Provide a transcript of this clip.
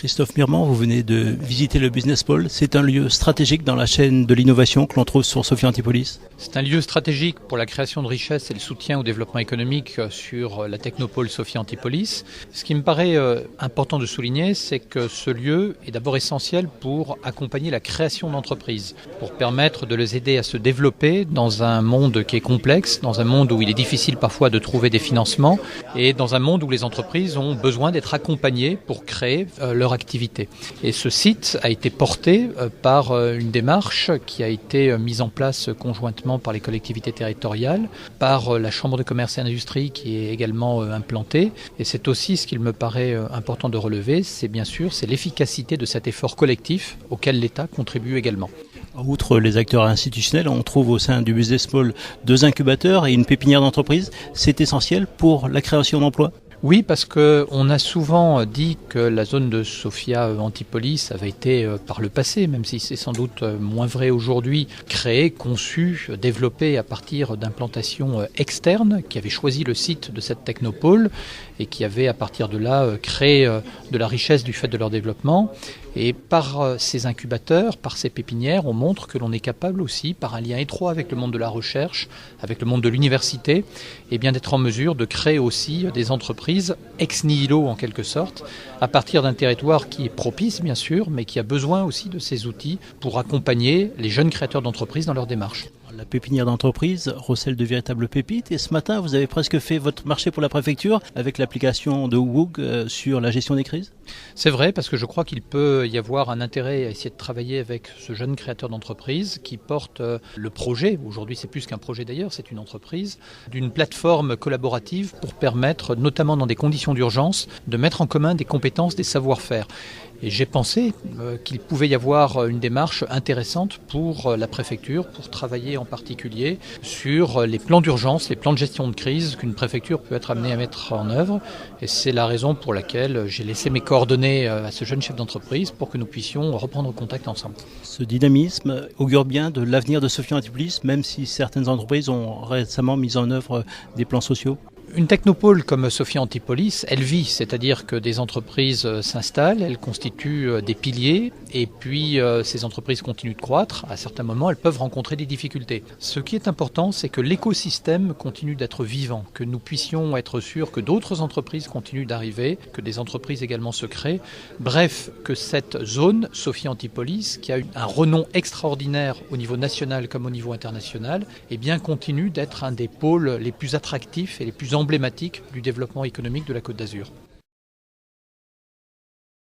Christophe Mirmand, vous venez de visiter le Business Pole. C'est un lieu stratégique dans la chaîne de l'innovation que l'on trouve sur Sophia Antipolis. C'est un lieu stratégique pour la création de richesses et le soutien au développement économique sur la technopole Sophia Antipolis. Ce qui me paraît important de souligner, c'est que ce lieu est d'abord essentiel pour accompagner la création d'entreprises, pour permettre de les aider à se développer dans un monde qui est complexe, dans un monde où il est difficile parfois de trouver des financements et dans un monde où les entreprises ont besoin d'être accompagnées pour créer leur activité. Et ce site a été porté par une démarche qui a été mise en place conjointement par les collectivités territoriales, par la Chambre de commerce et industrie qui est également implantée. Et c'est aussi ce qu'il me paraît important de relever, c'est l'efficacité de cet effort collectif auquel l'État contribue également. Outre les acteurs institutionnels, on trouve au sein du Business Pole 2 incubateurs et une pépinière d'entreprise. C'est essentiel pour la création d'emplois. Oui, parce qu'on a souvent dit que la zone de Sophia Antipolis avait été, par le passé, même si c'est sans doute moins vrai aujourd'hui, créée, conçue, développée à partir d'implantations externes qui avaient choisi le site de cette technopole et qui avaient à partir de là créé de la richesse du fait de leur développement. Et par ces incubateurs, par ces pépinières, on montre que l'on est capable aussi, par un lien étroit avec le monde de la recherche, avec le monde de l'université, et bien d'être en mesure de créer aussi des entreprises ex nihilo en quelque sorte, à partir d'un territoire qui est propice bien sûr, mais qui a besoin aussi de ces outils pour accompagner les jeunes créateurs d'entreprises dans leur démarche. La pépinière d'entreprise recèle de véritables pépites et ce matin vous avez presque fait votre marché pour la préfecture avec l'application de WOOG sur la gestion des crises. C'est vrai parce que je crois qu'il peut y avoir un intérêt à essayer de travailler avec ce jeune créateur d'entreprise qui porte le projet, aujourd'hui c'est plus qu'un projet d'ailleurs, c'est une entreprise, d'une plateforme collaborative pour permettre, notamment dans des conditions d'urgence, de mettre en commun des compétences, des savoir-faire. Et j'ai pensé qu'il pouvait y avoir une démarche intéressante pour la préfecture, pour travailler en particulier sur les plans d'urgence, les plans de gestion de crise qu'une préfecture peut être amenée à mettre en œuvre. Et c'est la raison pour laquelle j'ai laissé mes coordonnées à ce jeune chef d'entreprise pour que nous puissions reprendre contact ensemble. Ce dynamisme augure bien de l'avenir de Sophia Antipolis, même si certaines entreprises ont récemment mis en œuvre des plans sociaux. Une technopole comme Sophia Antipolis, elle vit, c'est-à-dire que des entreprises s'installent, elles constituent des piliers et puis ces entreprises continuent de croître. À certains moments, elles peuvent rencontrer des difficultés. Ce qui est important, c'est que l'écosystème continue d'être vivant, que nous puissions être sûrs que d'autres entreprises continuent d'arriver, que des entreprises également se créent. Bref, que cette zone, Sophia Antipolis, qui a un renom extraordinaire au niveau national comme au niveau international, eh bien continue d'être un des pôles les plus attractifs et les plus emblématique du développement économique de la Côte d'Azur.